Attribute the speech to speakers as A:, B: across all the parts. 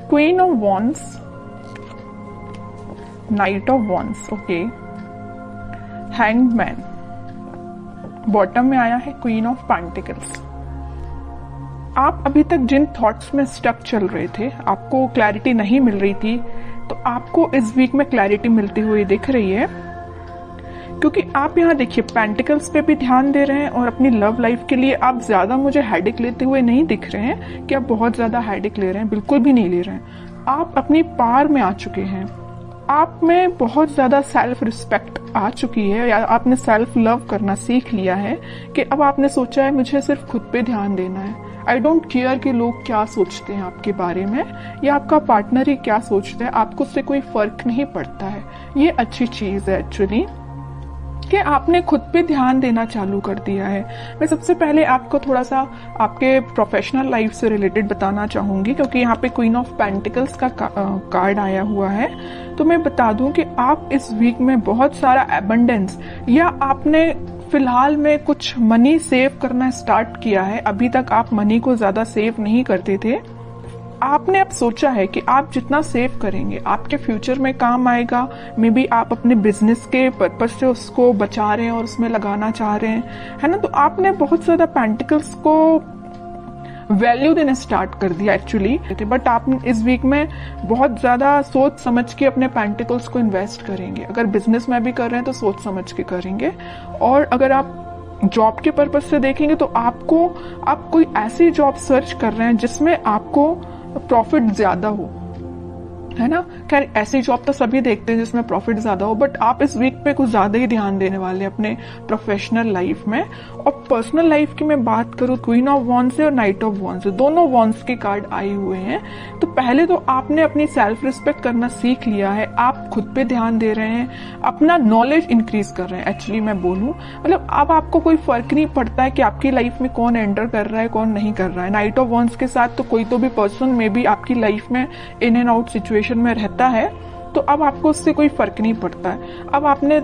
A: Queen of wands, night of wands, okay, hanged man, bottom में आया है queen of pentacles. आप अभी तक जिन थॉट्स में स्टक चल रहे थे, आपको क्लैरिटी नहीं मिल रही थी, तो आपको इस वीक में क्लैरिटी मिलती हुई दिख रही है, क्योंकि आप यहाँ देखिए पेंटिकल्स पे भी ध्यान दे रहे हैं और अपनी लव लाइफ के लिए आप ज्यादा मुझे हेडेक लेते हुए नहीं दिख रहे हैं कि आप बहुत ज्यादा हेडेक ले रहे हैं, बिल्कुल भी नहीं ले रहे हैं। आप अपनी पार में आ चुके हैं, आप में बहुत ज्यादा सेल्फ रिस्पेक्ट आ चुकी है, या आपने सेल्फ लव करना सीख लिया है कि अब आपने सोचा है मुझे सिर्फ खुद पे ध्यान देना है। आई डोंट केयर कि लोग क्या सोचते हैं आपके बारे में या आपका पार्टनर ही क्या सोचता है, आपको उससे कोई फर्क नहीं पड़ता है। ये अच्छी चीज है एक्चुअली कि आपने खुद पे ध्यान देना चालू कर दिया है। मैं सबसे पहले आपको थोड़ा सा आपके प्रोफेशनल लाइफ से रिलेटेड बताना चाहूंगी, क्योंकि यहाँ पे क्वीन ऑफ पेंटिकल्स का कार्ड आया हुआ है। तो मैं बता दूं कि आप इस वीक में बहुत सारा एबंडेंस, या आपने फिलहाल में कुछ मनी सेव करना स्टार्ट किया है। अभी तक आप मनी को ज्यादा सेव नहीं करते थे, आपने अब सोचा है कि आप जितना सेव करेंगे आपके फ्यूचर में काम आएगा। मे बी आप अपने बिजनेस के पर्पज से उसको बचा रहे हैं और उसमें लगाना चाह रहे हैं, है ना। तो आपने बहुत ज्यादा पेंटिकल्स को वैल्यू देना स्टार्ट कर दिया एक्चुअली, बट आप इस वीक में बहुत ज्यादा सोच समझ के अपने पेंटिकल्स को इन्वेस्ट करेंगे। अगर बिजनेस में भी कर रहे हैं तो सोच समझ के करेंगे, और अगर आप जॉब के पर्पज से देखेंगे तो आप कोई ऐसी जॉब सर्च कर रहे हैं जिसमें आपको प्रॉफिट ज्यादा हो, है ना। खैर ऐसी जॉब तो सभी देखते हैं जिसमें प्रॉफिट ज्यादा हो, बट आप इस वीक पे कुछ ज्यादा ही ध्यान देने वाले हैं अपने प्रोफेशनल लाइफ में। और पर्सनल लाइफ की मैं बात करूं, क्वीन ऑफ वॉन्ड्स से और नाइट ऑफ वॉन्ड्स से, दोनों वॉन्ड्स के कार्ड आए हुए हैं। तो पहले तो आपने अपनी सेल्फ रिस्पेक्ट करना सीख लिया है, आप खुद पे ध्यान दे रहे हैं, अपना नॉलेज इंक्रीज कर रहे हैं। एक्चुअली मैं बोलूं, मतलब अब आपको कोई फर्क नहीं पड़ता है कि आपकी लाइफ में कौन एंटर कर रहा है कौन नहीं कर रहा है। नाइट ऑफ वॉन्ड्स के साथ तो कोई तो भी पर्सन में भी आपकी लाइफ में इन एंड आउट सिचुएशन में रहता है, तो अब आपको उससे कोई फर्क नहीं पड़ता है। अब आपने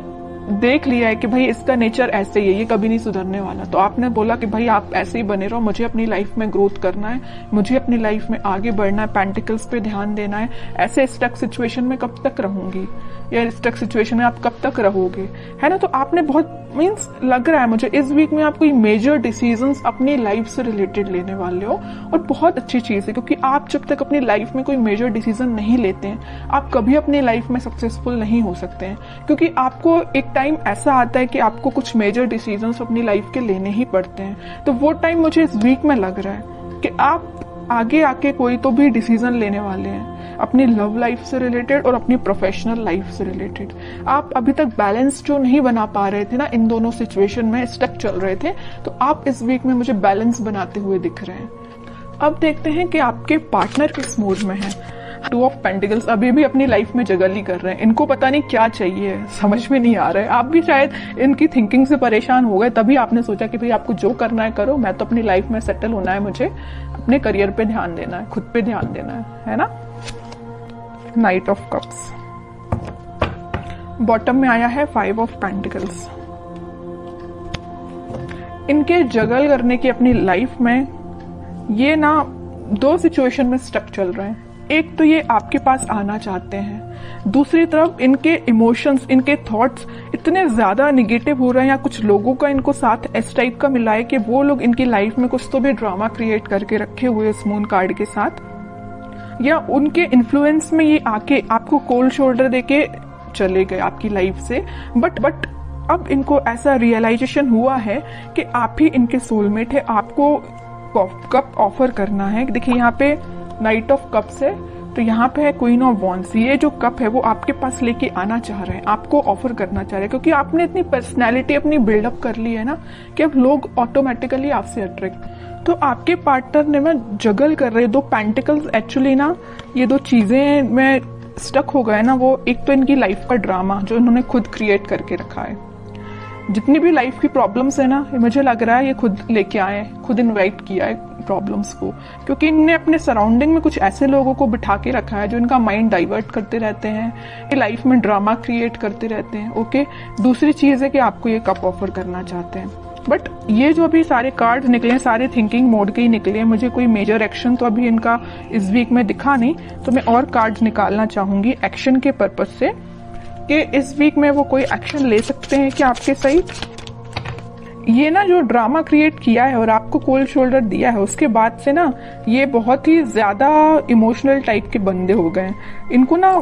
A: देख लिया है कि भाई इसका नेचर ऐसे ही है, ये कभी नहीं सुधरने वाला, तो आपने बोला कि भाई आप ऐसे ही बने रहो, मुझे अपनी लाइफ में ग्रोथ करना है, मुझे अपनी लाइफ में आगे बढ़ना है, पेंटिकल्स पे ध्यान देना है। ऐसे स्टक सिचुएशन में कब तक रहूंगी, या स्टक सिचुएशन में आप कब तक रहोगे, है ना। तो आपने बहुत मीन्स लग रहा है मुझे इस वीक में आप कोई मेजर डिसीजंस अपनी लाइफ से रिलेटेड लेने वाले हो, और बहुत अच्छी चीज है, क्योंकि आप जब तक अपनी लाइफ में कोई मेजर डिसीजन नहीं लेते हैं आप कभी अपनी लाइफ में सक्सेसफुल नहीं हो सकते हैं। क्योंकि आपको एक टाइम ऐसा आता है कि आपको कुछ मेजर डिसीजंस अपनी लाइफ के लेने ही पड़ते हैं। तो वो टाइम मुझे इस वीक में लग रहा है कि आप आगे आके कोई तो भी डिसीजन लेने वाले हैं अपनी लव लाइफ से रिलेटेड और अपनी प्रोफेशनल लाइफ से रिलेटेड। आप अभी तक बैलेंस जो नहीं बना पा रहे थे ना, इन दोनों सिचुएशन में स्टक चल रहे थे, तो आप इस वीक में मुझे बैलेंस बनाते हुए दिख रहे हैं। अब देखते हैं कि आपके पार्टनर किस मूड में है। टू ऑफ पेंटिकल्स अभी भी अपनी लाइफ में जगल ही कर रहे हैं, इनको पता नहीं क्या चाहिए, समझ में नहीं आ रहा है। आप भी शायद इनकी थिंकिंग से परेशान हो गए, तभी आपने सोचा कि भाई आपको जो करना है करो, मैं तो अपनी लाइफ में सेटल होना है, मुझे अपने करियर पे ध्यान देना है, खुद पे ध्यान देना है ना। नाइट ऑफ कप्स, बॉटम में आया है 5 ऑफ पेंटिकल्स। इनके जगल करने की अपनी लाइफ में ये ना 2 सिचुएशन में स्टक चल रहे हैं। एक तो ये आपके पास आना चाहते हैं, दूसरी तरफ इनके इमोशंस, इनके थॉट्स इतने ज्यादा निगेटिव हो रहे हैं, या कुछ लोगों का इनको साथ इस टाइप का मिला है कि वो लोग इनकी लाइफ में कुछ तो भी ड्रामा क्रिएट करके रखे हुए इस मून कार्ड के साथ, या उनके इन्फ्लुएंस में ये आके आपको कोल्ड शोल्डर देके चले गए आपकी लाइफ से। बट अब इनको ऐसा रियलाइजेशन हुआ है कि आप ही इनके सोलमेट है, आपको कप ऑफर करना है। देखिए यहाँ पे नाइट ऑफ कप्स है, तो यहाँ पे है क्वीन ऑफ वॉन्ड्स। ये जो कप है वो आपके पास लेके आना चाह रहे हैं, आपको ऑफर करना चाह रहे हैं, क्योंकि आपने इतनी पर्सनैलिटी अपनी बिल्डअप कर ली है ना कि अब लोग ऑटोमेटिकली आपसे अट्रैक्ट। तो आपके पार्टनर ने मैं जगल कर रहे 2 पेंटिकल्स एक्चुअली ना, ये 2 चीजें में स्टक हो गए ना। वो एक तो इनकी लाइफ का ड्रामा जो इन्होंने खुद क्रिएट करके रखा है, जितनी भी लाइफ की प्रॉब्लम्स है ना, मुझे लग रहा है ये खुद लेके आए, खुद इनवाइट किया है प्रॉब्लम्स को, क्योंकि इनने अपने सराउंडिंग में कुछ ऐसे लोगों को बिठा के रखा है जो इनका माइंड डाइवर्ट करते रहते हैं, ये लाइफ में ड्रामा क्रिएट करते रहते हैं। ओके, दूसरी चीज है कि आपको ये कप ऑफर करना चाहते हैं। बट ये जो अभी सारे कार्ड्स निकले हैं सारे थिंकिंग मोड के ही निकले हैं, मुझे कोई मेजर एक्शन तो अभी इनका इस वीक में दिखा नहीं, तो मैं और कार्ड्स निकालना चाहूंगी एक्शन के पर्पज से कि इस वीक में वो कोई एक्शन ले सकते हैं क्या आपके साइड। ये ना जो ड्रामा क्रिएट किया है और आपको कोल्ड शोल्डर दिया है, उसके बाद से ना ये बहुत ही ज्यादा इमोशनल टाइप के बंदे हो गए हैं। इनको ना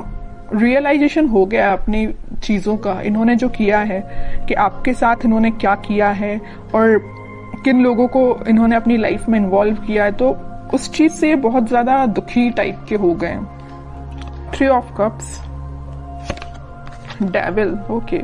A: रियलाइजेशन हो गया है अपनी चीजों का, इन्होंने जो किया है कि आपके साथ इन्होंने क्या किया है और किन लोगों को इन्होंने अपनी लाइफ में इन्वॉल्व किया है, तो उस चीज से बहुत ज्यादा दुखी टाइप के हो गए। 3 ऑफ कप्स, डेविल, ओके।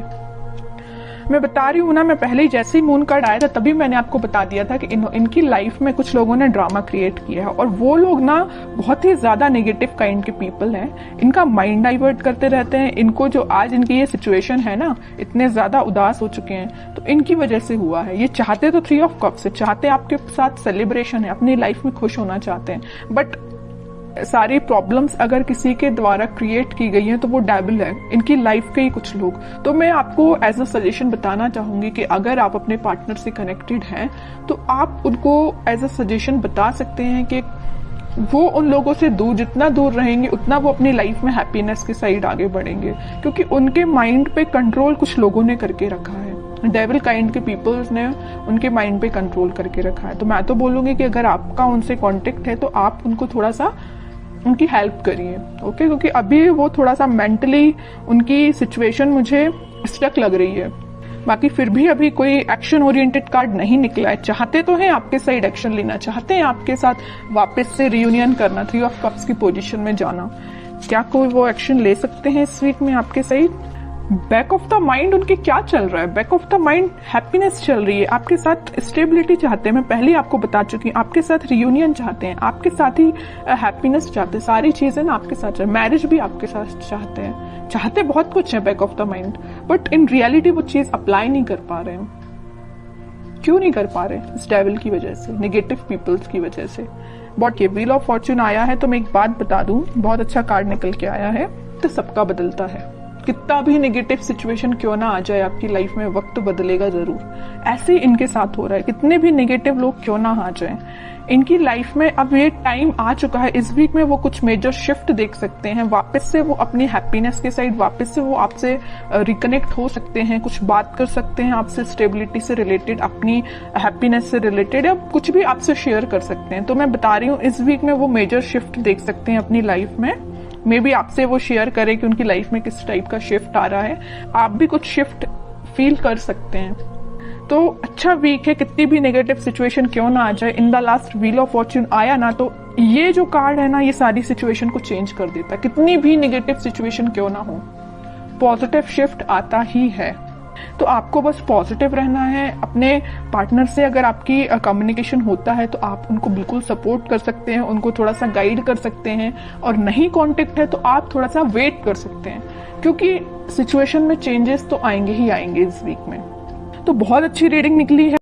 A: मैं बता रही हूँ ना, मैं पहले ही जैसे ही मून कार्ड आया था तभी मैंने आपको बता दिया था कि इनकी लाइफ में कुछ लोगों ने ड्रामा क्रिएट किया है और वो लोग ना बहुत ही ज्यादा नेगेटिव काइंड के पीपल हैं। इनका माइंड डाइवर्ट करते रहते हैं। इनको जो आज इनकी ये सिचुएशन है ना, इतने ज्यादा उदास हो चुके हैं तो इनकी वजह से हुआ है। ये चाहते तो 3 ऑफ कप्स है, चाहते आपके साथ सेलिब्रेशन है, अपनी लाइफ में खुश होना चाहते हैं, बट सारी प्रॉब्लम्स अगर किसी के द्वारा क्रिएट की गई हैं तो वो डेविल है, इनकी लाइफ के ही कुछ लोग। तो मैं आपको एज अ सजेशन बताना चाहूंगी कि अगर आप अपने पार्टनर से कनेक्टेड हैं तो आप उनको एज अ सजेशन बता सकते हैं कि वो उन लोगों से दूर, जितना दूर रहेंगे उतना वो अपनी लाइफ में हैप्पीनेस के साइड आगे बढ़ेंगे, क्योंकि उनके माइंड पे कंट्रोल कुछ लोगों ने करके रखा है। डेविल काइंड के पीपल्स ने उनके माइंड पे कंट्रोल करके रखा है। तो मैं तो बोलूंगी कि अगर आपका उनसे कॉन्टेक्ट है तो आप उनको थोड़ा सा उनकी हेल्प करिए, ओके, क्योंकि अभी वो थोड़ा सा मेंटली उनकी सिचुएशन मुझे स्टक लग रही है। बाकी फिर भी अभी कोई एक्शन ओरिएंटेड कार्ड नहीं निकला है। चाहते तो हैं आपके साइड एक्शन लेना, चाहते हैं आपके साथ वापस से रियूनियन करना, 3 ऑफ कप्स की पोजीशन में जाना। क्या कोई वो एक्शन ले सकते हैं इस वीक में आपके side? Back of the mind उनके क्या चल रहा है? Back of the mind happiness चल रही है, आपके साथ स्टेबिलिटी चाहते हैं। मैं पहले आपको बता चुकी हूँ, आपके साथ रियूनियन चाहते हैं, आपके साथ ही हैप्पीनेस चाहते हैं, सारी चीजें ना आपके साथ चाहते हैं, मैरिज भी आपके साथ चाहते हैं, चाहते बहुत कुछ है back of the mind, but in reality वो चीज अप्लाई नहीं कर पा रहे हैं। क्यों नहीं कर पा रहे? इस डेविल की वजह से, नेगेटिव पीपल्स की वजह से। बट ये व्हील ऑफ फॉर्च्यून आया है तो मैं एक बात बता दूं, बहुत अच्छा कार्ड निकल के आया है, तो सबका बदलता है। कितना भी नेगेटिव सिचुएशन क्यों ना आ जाए आपकी लाइफ में, वक्त बदलेगा जरूर। ऐसे ही इनके साथ हो रहा है, कितने भी नेगेटिव लोग क्यों ना आ जाएं, इनकी लाइफ में अब ये टाइम आ चुका है। इस वीक में वो कुछ मेजर शिफ्ट देख सकते हैं, वापस से वो अपनी हैप्पीनेस के साइड, वापस से वो आपसे रिकनेक्ट हो सकते हैं, कुछ बात कर सकते हैं आपसे स्टेबिलिटी से रिलेटेड, अपनी हैप्पीनेस से रिलेटेड, या कुछ भी आपसे शेयर कर सकते हैं। तो मैं बता रही हूँ इस वीक में वो मेजर शिफ्ट देख सकते हैं अपनी लाइफ में। मे बी आपसे वो शेयर करें कि उनकी लाइफ में किस टाइप का शिफ्ट आ रहा है, आप भी कुछ शिफ्ट फील कर सकते हैं। तो अच्छा वीक है, कितनी भी नेगेटिव सिचुएशन क्यों ना आ जाए। In the last wheel of Fortune आया ना, तो ये जो कार्ड है ना, ये सारी सिचुएशन को चेंज कर देता है। कितनी भी नेगेटिव सिचुएशन क्यों ना हो, पॉजिटिव शिफ्ट आता ही है। तो आपको बस पॉजिटिव रहना है। अपने पार्टनर से अगर आपकी कम्युनिकेशन होता है तो आप उनको बिल्कुल सपोर्ट कर सकते हैं, उनको थोड़ा सा गाइड कर सकते हैं, और नहीं कांटेक्ट है तो आप थोड़ा सा वेट कर सकते हैं, क्योंकि सिचुएशन में चेंजेस तो आएंगे ही आएंगे इस वीक में। तो बहुत अच्छी रीडिंग निकली है।